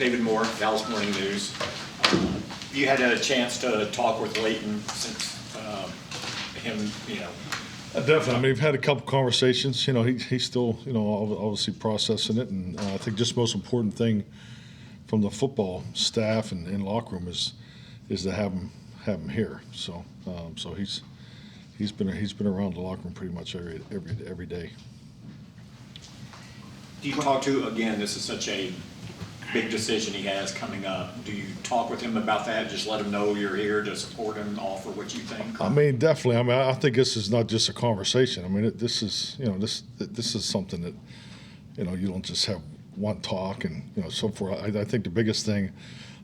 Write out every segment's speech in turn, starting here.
David Moore, Dallas Morning News. You had a chance to talk with Leighton since him, Definitely. I mean, we've had a couple conversations. He's still, obviously processing it, and I think just the most important thing from the football staff and locker room is to have him here. So he's been around the locker room pretty much every day. Do you talk to, again, this is such a big decision he has coming up. Do you talk with him about that? Just let him know you're here to support him, offer what you think? I mean, definitely. I mean, I think this is not just a conversation. I mean, this is something that, you don't just have one talk and, so forth. I think the biggest thing,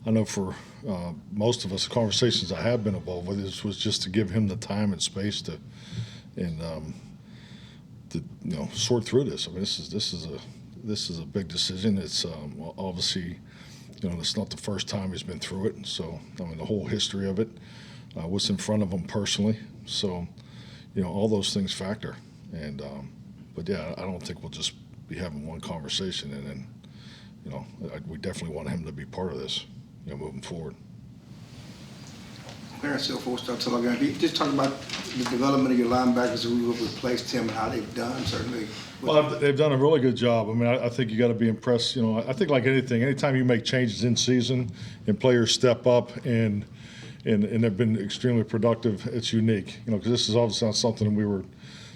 I know for most of us, the conversations I have been involved with was just to give him the time and space to sort through this. I mean, this is a big decision. It's obviously, it's not the first time he's been through it. So, I mean, the whole history of it, what's in front of him personally. So, all those things factor. And, but yeah, I don't think we'll just be having one conversation and then, we definitely want him to be part of this, moving forward. Clarence, before we start talking, if you just talk about the development of your linebackers who have replaced him and how they've done, certainly. Well, they've done a really good job. I mean, I think you got to be impressed. I think like anything, anytime you make changes in season and players step up and they've been extremely productive, it's unique. Because this is obviously not something we were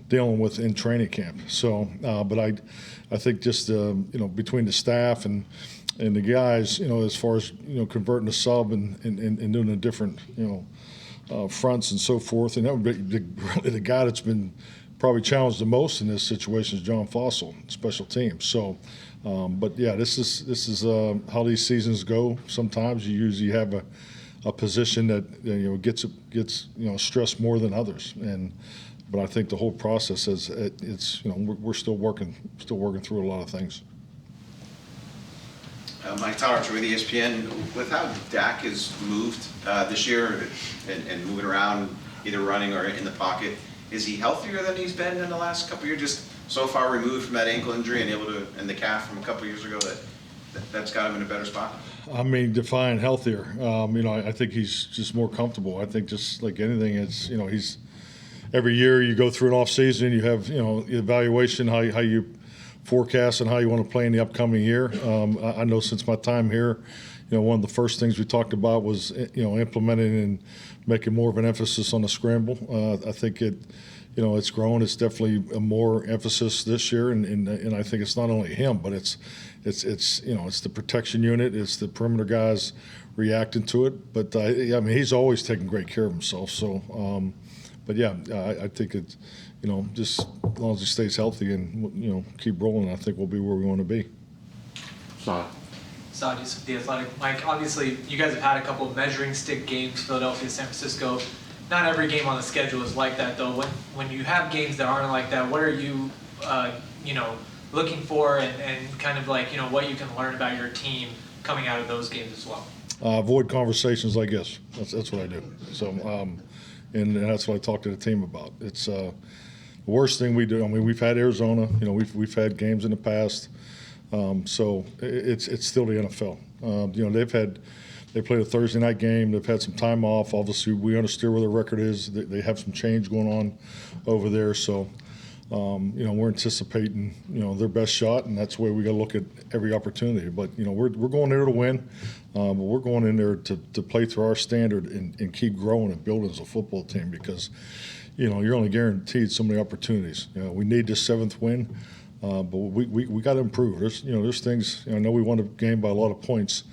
dealing with in training camp. So, but I think just between the staff and the guys, as far as converting the sub and doing the different fronts and so forth, and that would be really the guy that's been probably challenged the most in this situation is John Fossil, special teams. So, but yeah, this is how these seasons go. Sometimes you usually have a position that gets stressed more than others, but I think the whole process is we're still working through a lot of things. Mike Tower with ESPN. With how Dak has moved this year and moving around, either running or in the pocket, is he healthier than he's been in the last couple of years? Just so far removed from that ankle injury and the calf from a couple of years ago that's got him in a better spot? I mean, define healthier. I think he's just more comfortable. I think just like anything, it's he's every year you go through an off season, you have evaluation how you forecast and how you want to play in the upcoming year. I know since my time here, one of the first things we talked about was implementing and making more of an emphasis on the scramble. I think it's grown. It's definitely a more emphasis this year, and I think it's not only him, but it's the protection unit, it's the perimeter guys reacting to it. But I mean, he's always taken great care of himself. So, but yeah, I think it's just as long as he stays healthy and keep rolling, I think we'll be where we want to be. Saudis with The Athletic. Mike, obviously you guys have had a couple of measuring stick games, Philadelphia, San Francisco. Not every game on the schedule is like that, though. When you have games that aren't like that, what are you, looking for and kind of like, what you can learn about your team coming out of those games as well? Avoid conversations like this. That's what I do. So, and that's what I talk to the team about. It's the worst thing we do. I mean, we've had Arizona. We've had games in the past. So it's still the NFL. They played a Thursday night game. They've had some time off. Obviously, we understand where their record is. They have some change going on over there. So, we're anticipating their best shot, and that's the way we got to look at every opportunity. But we're going there to win, but we're going in there to play through our standard and keep growing and building as a football team because you're only guaranteed so many opportunities. We need this 7th win. But we got to improve. There's things. I know we won the game by a lot of points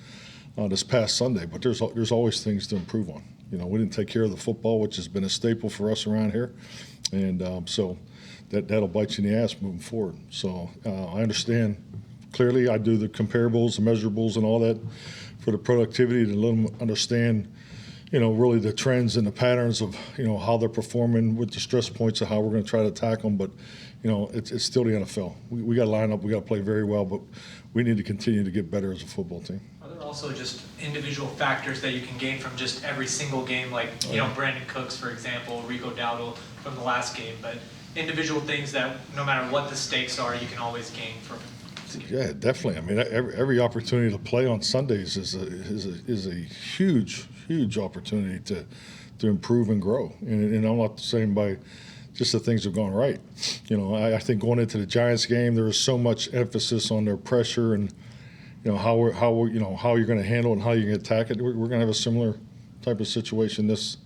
this past Sunday, but there's always things to improve on. We didn't take care of the football, which has been a staple for us around here, and so that'll bite you in the ass moving forward. So I understand clearly. I do the comparables, the measurables, and all that for the productivity to let them understand. Really the trends and the patterns of how they're performing with the stress points of how we're going to try to attack them, but. It's still the NFL. We got to line up. We got to play very well, but we need to continue to get better as a football team. Are there also just individual factors that you can gain from just every single game, like Brandon Cooks, for example, Rico Dowdle from the last game, but individual things that no matter what the stakes are, you can always gain from? Yeah, definitely. I mean, every opportunity to play on Sundays is a huge opportunity to improve and grow. And I'm not saying by just the things that have gone right. You know, I think going into the Giants game, there was so much emphasis on their pressure and how you're going to handle it and how you're going to attack it. We're going to have a similar type of situation this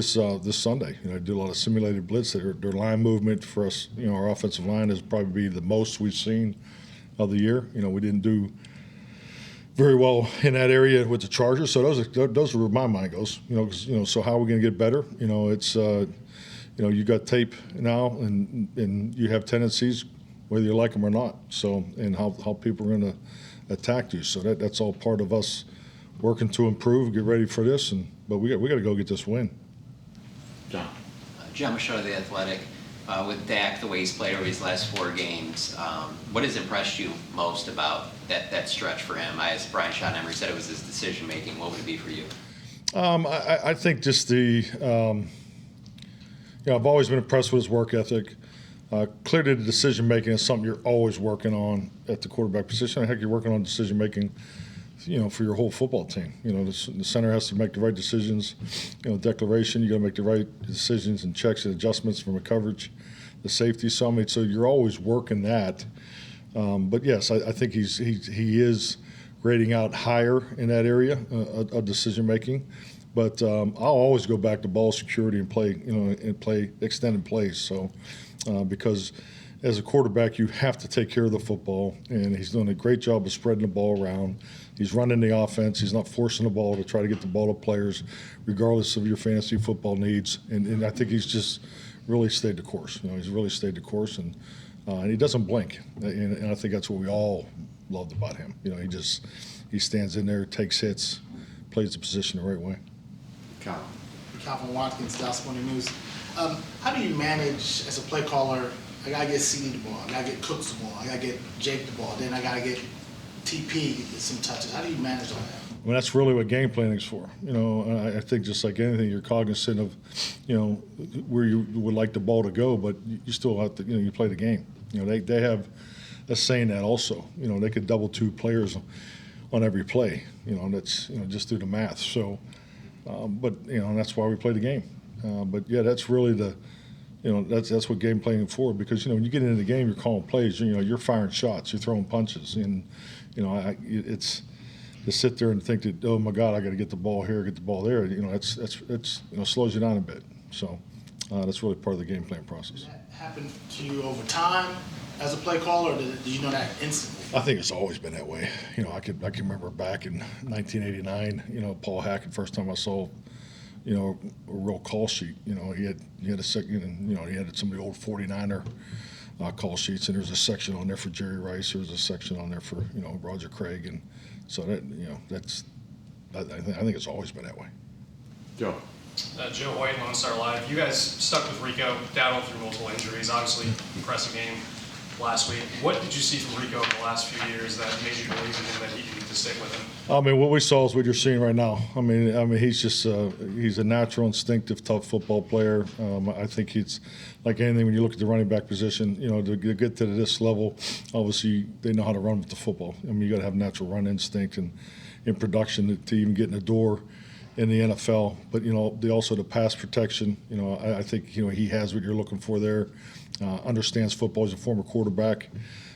Sunday. You know, I do a lot of simulated blitz. Their line movement for us, our offensive line is probably the most we've seen of the year. You know, we didn't do very well in that area with the Chargers. So those are where my mind goes. So how are we going to get better? It's you got tape now, and you have tendencies whether you like them or not. So and how people are going to attack you. So that's all part of us working to improve, get ready for this. But we got to go get this win. John. John Machado, The Athletic. With Dak, the way he's played over these last 4 games, what has impressed you most about that stretch for him? As Brian Schottenheimer said, it was his decision making. What would it be for you? I think just I've always been impressed with his work ethic. Clearly, the decision making is something you're always working on at the quarterback position. Heck, you're working on decision making, for your whole football team. The center has to make the right decisions. Declaration, you got to make the right decisions and checks and adjustments from a coverage, the safety. So you're always working that. But yes, I think he is grading out higher in that area of decision making. But I'll always go back to ball security and play extended plays. So because as a quarterback, you have to take care of the football, and he's doing a great job of spreading the ball around. He's running the offense. He's not forcing the ball to try to get the ball to players, regardless of your fantasy football needs. And I think he's just really stayed the course. He's really stayed the course, and he doesn't blink. And I think that's what we all loved about him. He stands in there, takes hits, plays the position the right way. Calvin. Watkins, Dallas Morning News. How do you manage as a play caller? I gotta get CD the ball, I gotta get Cooks the ball, I gotta get Jake the ball, then I gotta get TP some touches. How do you manage all that? I mean, that's really what game planning is for. I think just like anything, you're cognizant of, where you would like the ball to go, but you still have to, you play the game. They have a saying that also. They could double 2 players on every play. That's just do the math. So, but that's why we play the game. But yeah, that's really that's what game playing for, because when you get into the game, you're calling plays. You're firing shots, you're throwing punches, and it's to sit there and think that, oh my God, I got to get the ball here, get the ball there. It's slows you down a bit. So that's really part of the game plan process. Did that happen to you over time as a play caller, or did you know that instantly? I think it's always been that way. I can remember back in 1989. Paul Hackett, first time I saw a real call sheet. He had a second, and he had some of the old 49er call sheets, and there's a section on there for Jerry Rice. There was a section on there for Roger Craig, and so that that's I think it's always been that way. Joe. Joe White, Lone Star Live. You guys stuck with Rico, battled through multiple injuries. Obviously, impressive game last week. What did you see from Rico in the last few years that made you believe in him, that he needed to stick with him? I mean, what we saw is what you're seeing right now. I mean, he's just he's a natural, instinctive, tough football player. I think he's like anything when you look at the running back position. To get to this level, obviously they know how to run with the football. I mean, you got to have natural run instinct and in production to even get in the door in the NFL. But also the pass protection. I think he has what you're looking for there. Understands football. He's a former quarterback.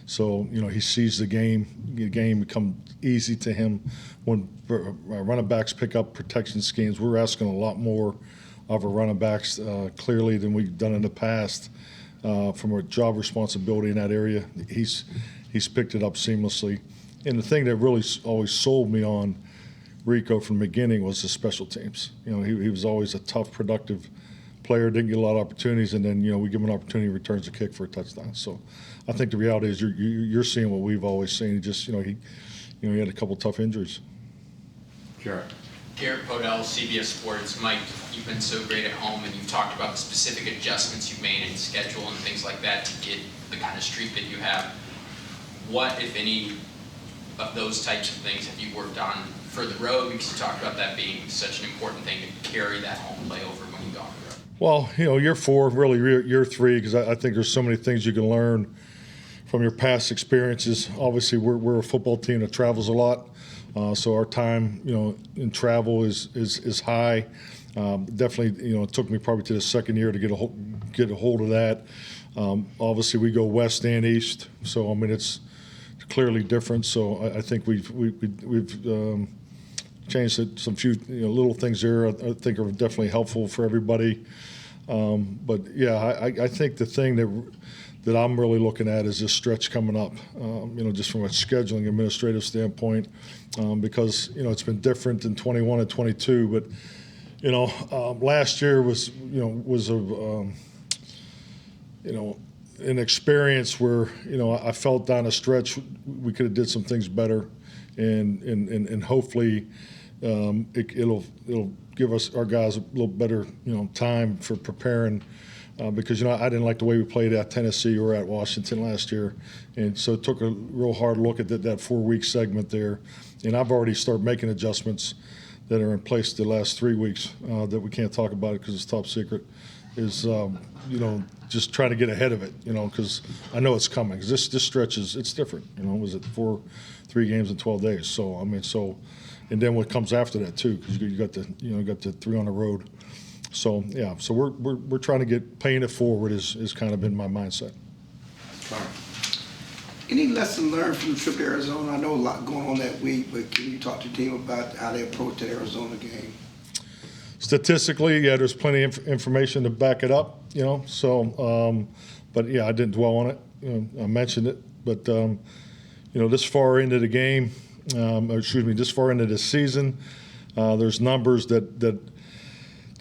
So, he sees the game. The game becomes easy to him. When running backs pick up protection schemes, we're asking a lot more of our running backs clearly than we've done in the past from a job responsibility in that area. He's picked it up seamlessly. And the thing that really always sold me on Rico from the beginning was the special teams. He was always a tough, productive player, didn't get a lot of opportunities, and then we give him an opportunity, returns a kick for a touchdown. So I think the reality is you're seeing what we've always seen. He just he had a couple tough injuries. Sure. Garrett Podell, CBS Sports. Mike, you've been so great at home, and you've talked about the specific adjustments you've made in schedule and things like that to get the kind of streak that you have. What, if any, of those types of things have you worked on for the road? Because you talked about that being such an important thing to carry that home play over when you go on the road. Well, year 4, really year 3, because I think there's so many things you can learn from your past experiences. Obviously, we're a football team that travels a lot, so our time, in travel is high. Definitely, it took me probably to the second year to get a hold of that. Obviously, we go west and east, so I mean it's clearly different. So I think we've changed some few little things there. I think are definitely helpful for everybody. But yeah, I think the thing that I'm really looking at is this stretch coming up. Just from a scheduling administrative standpoint, because it's been different in 21 and 22, but. Last year was an experience where I felt down a stretch we could have did some things better, and hopefully it'll give our guys a little better time for preparing. Because I didn't like the way we played at Tennessee or at Washington last year, and so took a real hard look at that 4-week segment there, and I've already started making adjustments that are in place the last 3 weeks that we can't talk about it because it's top secret, is just trying to get ahead of it, because I know it's coming. 'Cause this stretch it's different. Was it 3 games in 12 days? So I mean, and then what comes after that too, because you got the 3 on the road. So yeah, so we're trying to paying it forward is kind of been my mindset. Any lesson learned from the trip to Arizona? I know a lot going on that week, but can you talk to your team about how they approached the Arizona game? Statistically, yeah, there's plenty of information to back it up, So, but yeah, I didn't dwell on it. I mentioned it, but this far into the game, this far into the season, there's numbers that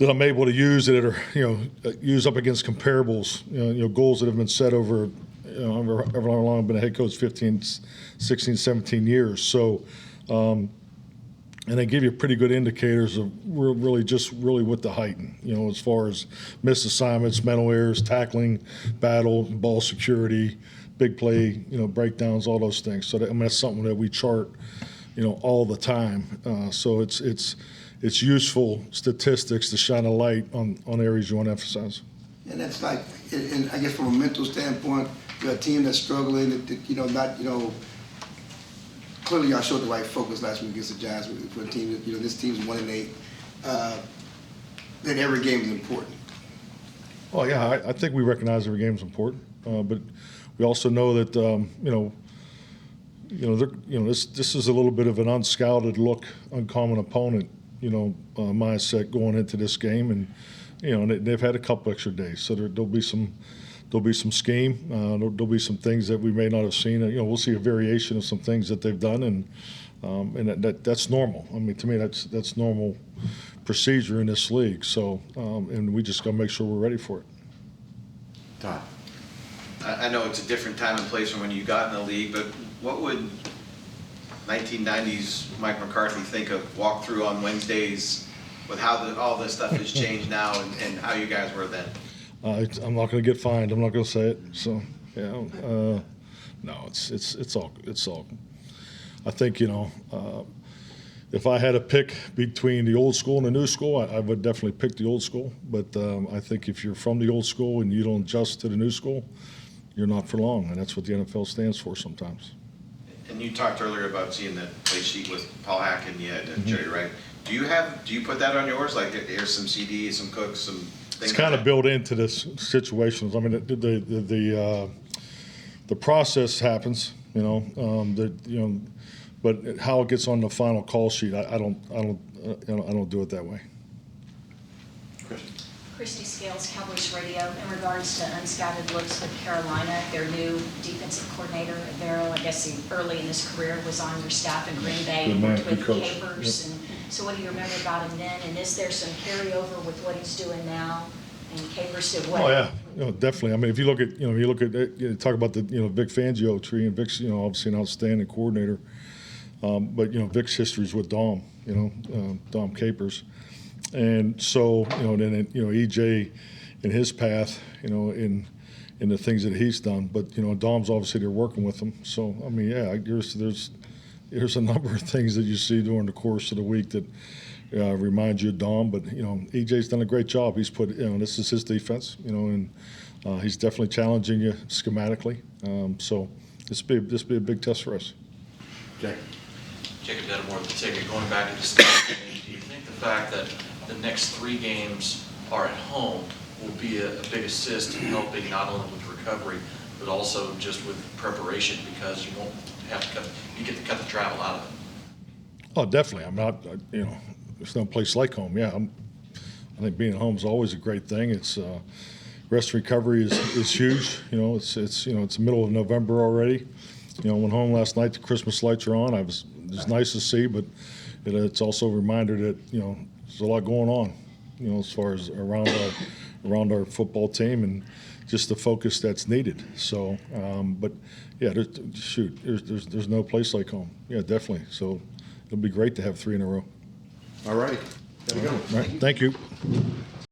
I'm able to use that are use up against comparables, goals that have been set over. However long I've been a head coach, 15, 16, 17 years. So, and they give you pretty good indicators of really with the heighten, as far as missed assignments, mental errors, tackling, battle, ball security, big play, breakdowns, all those things. So that's something that we chart, all the time. So it's useful statistics to shine a light on areas you want to emphasize. And that's like, and I guess from a mental standpoint, you're a team that's struggling, clearly y'all showed the right focus last week against the Giants for a team that, this team's 1-8, that every game is important. Well, yeah, I think we recognize every game is important, but we also know that, this is a little bit of an unscouted look, uncommon opponent, mindset going into this game, and they've had a couple extra days, so there'll be some scheme. There'll be some things that we may not have seen. We'll see a variation of some things that they've done, and that's normal. I mean, to me, that's normal procedure in this league. So, and we just got to make sure we're ready for it. Todd. I know it's a different time and place from when you got in the league, but what would 1990s Mike McCarthy think of walkthrough on Wednesdays with how all this stuff has changed now and how you guys were then? I'm not going to get fined. I'm not going to say it. So, yeah, no, it's all. I think if I had to pick between the old school and the new school, I would definitely pick the old school. But I think if you're from the old school and you don't adjust to the new school, you're not for long, and that's what the NFL stands for sometimes. And you talked earlier about seeing that play sheet with Paul Hack and you had Jerry Wright. Do you put that on yours? Like here's some CDs, some cooks, some things. It's kind of built into this situations. I mean, the process happens, but how it gets on the final call sheet, I don't do it that way. Christy Scales, Cowboys Radio, in regards to unscouted looks with Carolina, their new defensive coordinator, Vero, I guess early in his career was on your staff in Green Bay, Good man, worked with good coach. Capers. Yep. And so what do you remember about him then? And is there some carryover with what he's doing now? And Capers did what? Oh yeah, definitely. I mean, if you look at, talk about the Vic Fangio tree, and Vic's obviously an outstanding coordinator, but Vic's history is with Dom, Dom Capers. And so, then EJ in his path, in the things that he's done. But Dom's obviously they're working with him. So I mean, yeah, there's a number of things that you see during the course of the week that remind you of Dom. But EJ's done a great job. He's put this is his defense, and He's definitely challenging you schematically. So this will be a big test for us. Jack? Jacob Dedamore with the ticket, going back to discussion, do you think the fact that the next 3 games are at home will be a big assist in helping not only with recovery, but also just with preparation, because you won't have to you get to cut the travel out of it? Oh, definitely. I'm not, there's no place like home. Yeah, I think being at home is always a great thing. It's rest recovery is huge. It's the middle of November already. Went home last night. The Christmas lights are on. It's nice to see, but it's also a reminder that there's a lot going on. As far as around our football team and just the focus that's needed. So, but yeah, there's no place like home. Yeah, definitely. So it'll be great to have 3 in a row. All righty. There we go. All right, thank you.